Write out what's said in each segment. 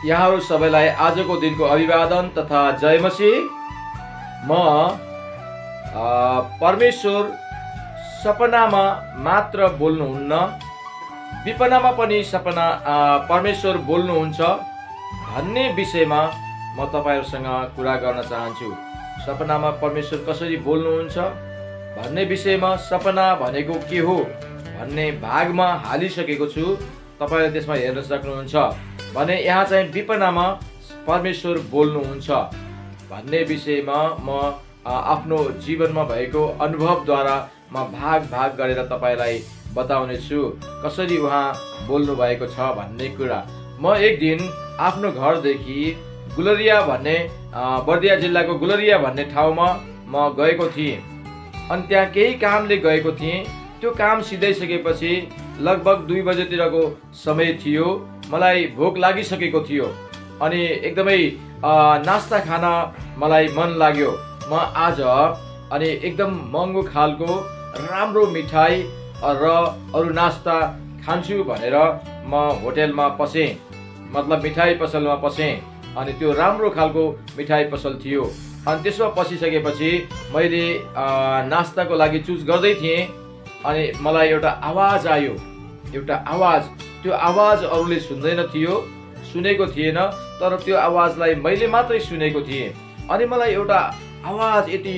यहाँहरू सबैलाई आजको दिनको अभिवादन तथा जय मसीह। म परमेश्वर सपनामा मात्र बोल्नुहुन्न, विपनामा पनि परमेश्वर बोल्नुहुन्छ भन्ने विषयमा म तपाईहरुसँग कुरा गर्न चाहन्छु। सपनामा परमेश्वर कसरी बोल्नुहुन्छ भन्ने विषयमा सपना भनेको के हो भन्ने भागमा हालिसकेको छु। तपाईले त्यसमा हेर्न सक्नुहुन्छ भने यहाँ चाहिँ विपनामा परमेश्वर बोल्नुहुन्छ भन्ने विषयमा म आफ्नो जीवनमा भएको अनुभवद्वारा म भाग गरेर तपाईलाई बताउने छु कसरी उहाँ बोल्नु भएको छ भन्ने कुरा। म एक दिन आफ्नो घरदेखि गुलरिया भन्ने बर्दिया जिल्लाको गुलरिया भन्ने ठाउँमा म गएको थिएँ। अनि त्यहाँ केही कामले गएको थिएँ। त्यो काम सिधाइसकेपछि लगभग 2 बजेतिरको समय थियो। मलाई भोक लागिसकेको थियो अनि एकदमै नास्ता खान मलाई मन लाग्यो। म आज अनि एकदम महँगो खालको राम्रो मिठाई र अरू नास्ता खान्छु भनेर म होटलमा पसेँ, मतलब मिठाई पसलमा पसेँ। अनि त्यो राम्रो खालको मिठाई पसल थियो। अनि त्यसमा पसिसकेपछि मैले नास्ताको लागि चुज गर्दै थिएँ अनि मलाई एउटा आवाज आयो। एउटा आवाज, त्यो आवाज अरूले सुनेको थिएन, तर त्यो आवाजलाई मैले मात्रै सुनेको थिएँ। अनि मलाई एउटा आवाज यति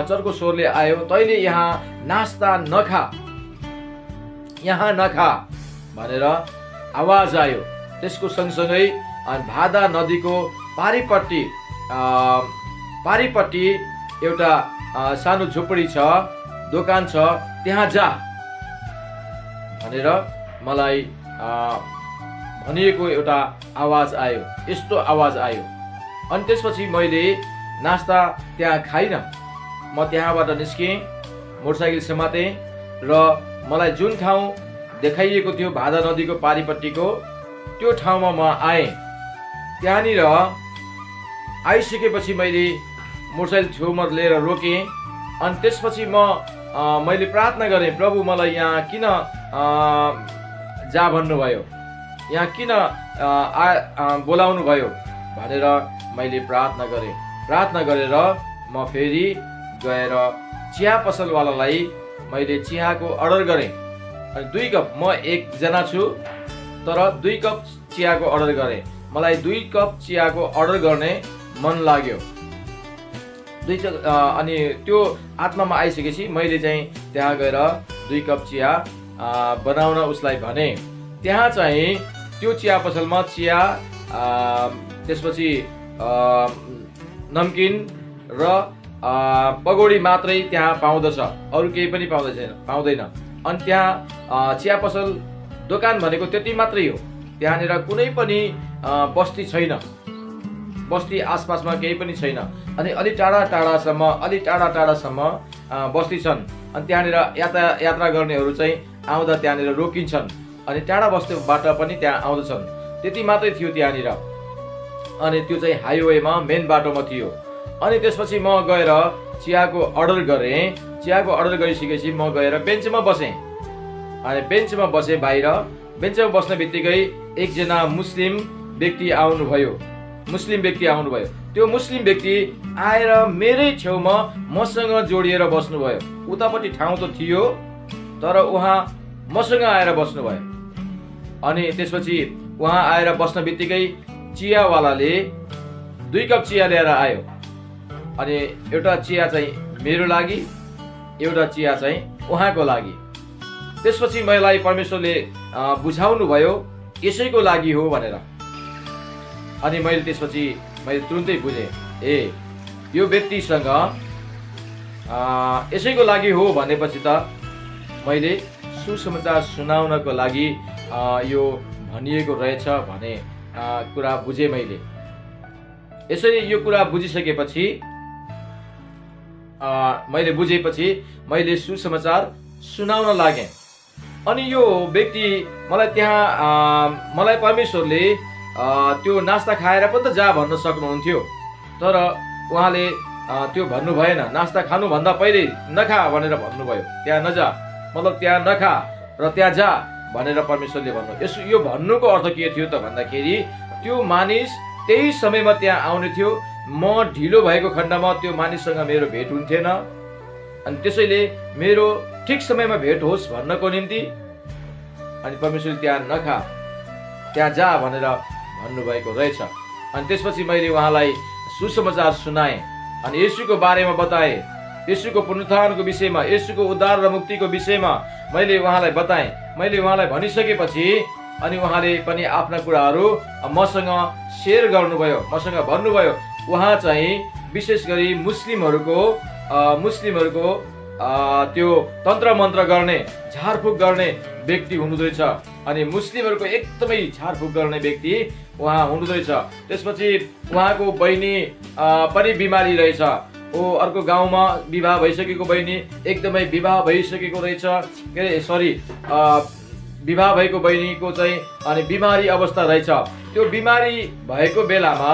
चर्को स्वरले आयो, तैले यहाँ नास्ता नखा, यहाँ नखा भनेर आवाज आयो। त्यसको सँगसँगै भादा नदीको पारिपट्टि एउटा सानो झोपडी छ, दोकान छ, त्यहाँ जा भनेर मलाई भनिएको एउटा आवाज आयो। यस्तो आवाज आयो। अनि त्यसपछि मैले नास्ता त्यहाँ खाइनँ। म त्यहाँबाट निस्केँ, मोटरसाइकल समातेँ र मलाई जुन ठाउँ देखाइएको थियो भादा नदीको पारिपट्टिको त्यो ठाउँमा म आएँ। त्यहाँनिर आइसकेपछि मैले मोटरसाइकल छेउमा लिएर रोकेँ। अनि त्यसपछि मैले प्रार्थना गरेँ, प्रभु मलाई यहाँ किन जा भन्नुभयो, यहाँ किन बोलाउनु भयो भनेर मैले प्रार्थना गरेँ। प्रार्थना गरेर म फेरि गएर चिया पसलवालालाई मैले चियाको अर्डर गरेँ। अनि 2 कप, म एकजना छु तर 2 कप चियाको अर्डर गरेँ। मलाई 2 कप चियाको अर्डर गर्ने मन लाग्यो। अनि त्यो आत्मामा आइसकेपछि मैले चाहिँ त्यहाँ गएर 2 कप चिया बनाउन उसलाई भने। त्यहाँ चाहिँ त्यो चिया पसलमा चिया, त्यसपछि नमकिन र पकौडी मात्रै त्यहाँ पाउँदछ, अरू केही पनि पाउँदैन। अनि त्यहाँ चिया पसल दोकान भनेको त्यति मात्रै हो। त्यहाँनिर कुनै पनि बस्ती छैन, बस्ती आसपासमा केही पनि छैन। अनि अलि टाढासम्म बस्ती छन्। अनि त्यहाँनिर यात्रा गर्नेहरू चाहिँ आउँदा त्यहाँनिर रोकिन्छन्। अनि टाढा बस्तीबाट पनि त्यहाँ आउँदछन्। त्यति मात्रै थियो त्यहाँनिर। अनि त्यो चाहिँ हाइवेमा, मेन बाटोमा थियो। अनि त्यसपछि म गएर चियाको अर्डर गरेँ। चियाको अर्डर गरिसकेपछि म गएर बेन्चमा बसेँ। अनि बेन्चमा बसेँ। बाहिर बेन्चमा बस्ने बित्तिकै एकजना मुस्लिम व्यक्ति आउनुभयो। त्यो मुस्लिम व्यक्ति आएर मेरै छेउमा मसँग जोडिएर बस्नुभयो। उतापट्टि ठाउँ त थियो तर उहाँ मसँग आएर बस्नुभयो। अनि त्यसपछि उहाँ आएर बस्न बित्तिकै चियावालाले 2 कप चिया लिएर आयो। अनि एउटा चिया चाहिँ मेरो लागि, एउटा चिया चाहिँ उहाँको लागि। त्यसपछि मलाई परमेश्वरले बुझाउनु भयो यसैको लागि हो भनेर। अनि मैले त्यसपछि तुरुन्तै बुझेँ, यो व्यक्तिसँग यसैको लागि हो भनेपछि त मैले सुसमाचार सुनाउनको लागि यो भनिएको रहेछ भने कुरा बुझेँ मैले। यसरी यो कुरा बुझिसकेपछि मैले सुसमाचार सुनाउन लागेँ। अनि यो व्यक्ति मलाई परमेश्वरले त्यो नास्ता खाएर पनि त जा भन्न सक्नुहुन्थ्यो, तर उहाँले त्यो भन्नु भएन। नास्ता खानुभन्दा पहिले नखा भनेर भन्नुभयो। त्यहाँ नजा, मतलब त्यहाँ नखा र त्यहाँ जा भनेर परमेश्वरले भन्नु। यो भन्नुको अर्थ के थियो त भन्दाखेरि त्यो मानिस त्यही समयमा त्यहाँ आउने थियो। म ढिलो भएको खण्डमा त्यो मानिससँग मेरो भेट हुन्थेन। अनि त्यसैले मेरो ठिक समयमा भेट होस् भन्नको निम्ति अनि परमेश्वरले त्यहाँ नखा, त्यहाँ जा भनेर भन्नुभएको रहेछ। अनि त्यसपछि मैले उहाँलाई सुसमाचार सुनाएँ अनि येशूको बारेमा बताएँ, येशूको पुनरुत्थानको विषयमा, येशूको उद्धार र मुक्तिको विषयमा मैले उहाँलाई बताएँ। मैले उहाँलाई भनिसकेपछि अनि उहाँले पनि आफ्ना कुराहरू मसँग सेयर गर्नुभयो, मसँग भन्नुभयो। उहाँ चाहिँ विशेष गरी मुस्लिमहरूको त्यो तन्त्र मन्त्र गर्ने, झारफुक गर्ने व्यक्ति हुनुहुँदैछ। अनि मुस्लिमहरूको एकदमै झारफुक गर्ने व्यक्ति उहाँ हुनुहुँदैछ। त्यसपछि उहाँको बहिनी पनि बिमारी रहेछ। अर्को गाउँमा विवाह भइसकेको बहिनी एकदमै विवाह भइसकेको रहेछ, विवाह भएको बहिनीको चाहिँ अनि बिमारी अवस्था रहेछ। त्यो बिमारी भएको बेलामा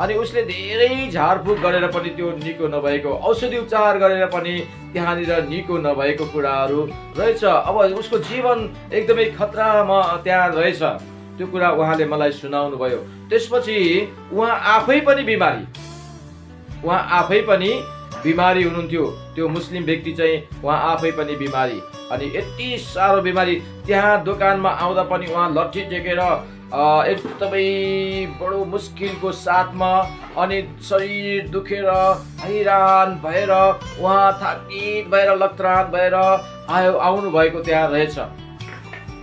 अनि उसले धेरै झारफुक गरेर पनि त्यो निको नभएको, औषधि उपचार गरेर पनि त्यहाँनिर निको नभएको कुराहरू रहेछ। अब उसको जीवन एकदमै खतरामा त्यहाँ रहेछ। त्यो कुरा उहाँले मलाई सुनाउनु भयो। त्यसपछि उहाँ आफै पनि बिमारी हुनुहुन्थ्यो। त्यो मुस्लिम व्यक्ति चाहिँ उहाँ आफै पनि बिमारी, अनि यति साह्रो बिमारी, त्यहाँ दोकानमा आउँदा पनि उहाँ लट्ठी टेकेर एकदमै बडो मुस्किलको साथमा अनि शरीर दुखेर हैरान भएर उहाँ थाकित भएर लक्तरान भएर आउनु भएको त्यहाँ रहेछ।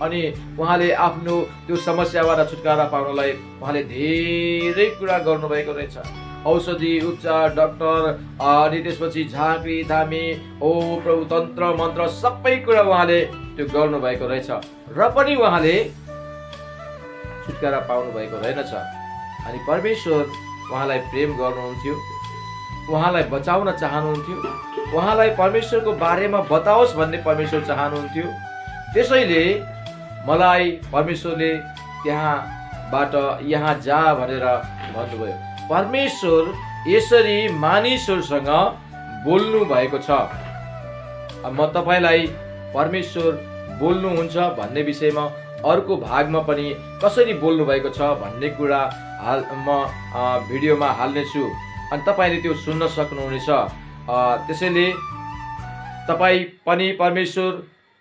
अनि उहाँले आफ्नो त्यो समस्याबाट छुटकारा पाउनलाई उहाँले धेरै कुरा गर्नुभएको रहेछ। औषधि उपचार, डाक्टर, अनि त्यसपछि झाँक्री धामी, प्रभु तन्त्र मन्त्र सबै कुरा उहाँले त्यो गर्नुभएको रहेछ र पनि उहाँले छुटकारा पाउनु भएको रहेनछ। अनि परमेश्वर उहाँलाई प्रेम गर्नुहुन्थ्यो, उहाँलाई बचाउन चाहनुहुन्थ्यो, उहाँलाई परमेश्वरको बारेमा बताओस् भन्ने परमेश्वर चाहनुहुन्थ्यो। त्यसैले मलाई परमेश्वरले त्यहाँबाट यहाँ जा भनेर भन्नुभयो। परमेश्वर यसरी मानिसहरूसँग बोल्नु भएको छ। म तपाईलाई परमेश्वर बोल्नुहुन्छ भन्ने विषयमा अर्को भागमा पनि कसरी बोल्नु भएको छ भन्ने कुरा म भिडियोमा हाल्नेछु अनि तपाईले त्यो सुन्न सक्नुहुनेछ। त्यसैले तपाईँ पनि परमेश्वर,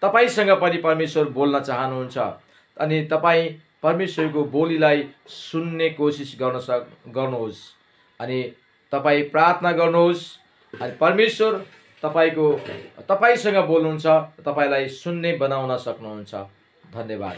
तपाईसँग पनि परमेश्वर बोल्न चाहनुहुन्छ अनि तपाईँ परमेश्वरको बोलीलाई सुन्ने कोसिस गर्नुहोस् अनि तपाईँ प्रार्थना गर्नुहोस् अनि परमेश्वर तपाईसँग बोल्नुहुन्छ, तपाईलाई सुन्ने बनाउन सक्नुहुन्छ। धन्यवाद।